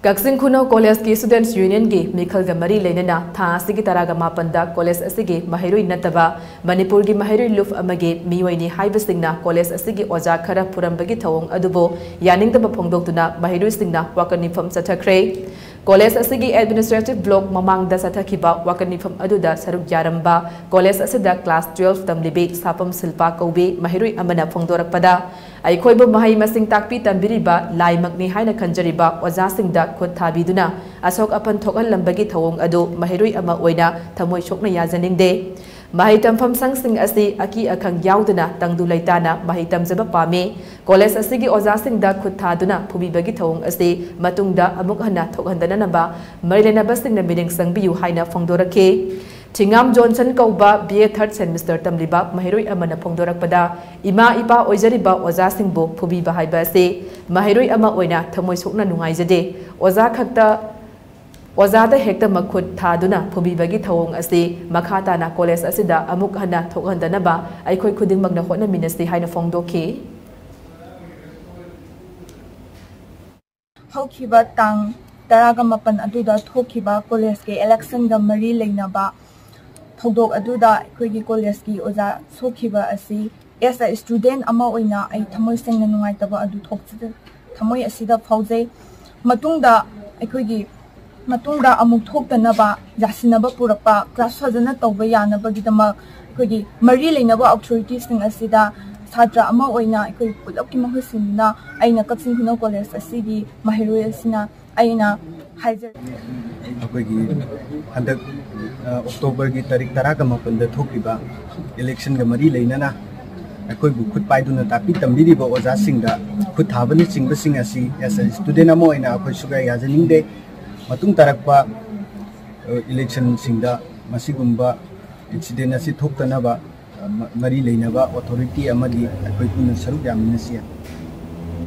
Kaksin Kuno College ki Students Union ki Mikhal Gamari Lenana Tha Sigi Taraga Mapanda College Asigi Maheiroi Nataba Manipur ki Maheiroi Luf Amagi Miwani Haiba Singna College Asigi Oja Khara Purambagi Thawong Adubo Yaning Taba Phongdoktuna Maheiroi Singna Wakat Mipham Chathakhre College asigi administrative block mamang da sathakiba Wakat Mipham aduda saruk yaramba college asida class 12 tamlibe sapam silpa kaubi Maheiroi amana phongdorakpada aikhoibu mahai masing takpi tambiriba laimakni haina khanjariba oja singda khot thabiduna asok apan thokal lambagi thawong adu Maheiroi ama oina thamoi sokna yajaningde Mahai tampham sangsing asi aki akhang yauduna tangdu laitana mahai tamjaba pame college asigi oja singda khut thaduna phubibagi thawong asi matungda amuk hana thokhandana naba marilena basingna meaning sangbiyu haina phongdorakhe Tingam Johnson kauba BA 3rd semester tamliba Maheiroi amana phongdorakpada ima ipa oijariba oja singbo phubiba haiba ase Maheiroi ama oina thamoi sokna nungaijade oja khakta Ozada hekta makhut thaduna phubibagi thawong ase makhata na college asida amuk hana thokhandana ba aikhoi khuding magna hotna minasi haina phongdokhe Hokhiba tang taraga mapan aduda thokhiba college ke election ga mari leinaba thodok aduda aikoigi college ki oja sokhiba asi as a student ama oina ai thamoi sengna nungai taba adu thokchida thamoi asida phaujai matungda aikoigi matungda amuk thoktanaba jasinaba purapa class fazana tawba yanaba gidama aikoigi mari leinaba authorities sing asida Sadra ama oina aikoi pulap ki mahusina aina Kaksin Kuno College asigi Maheiroi asina aina haijar aikoigi handak October ki tarik taraga mapanda thokiba election ga mari leinana aikoi bu khut paiduna tapi tambiriba oja singda khut thabani chingba sing asi as a student ama oina akoi suga yajaningde matung tarakpa election singda masigumba incident asi thoktanaba mari leinaba authority amadi akoi puna saruk yamnasiya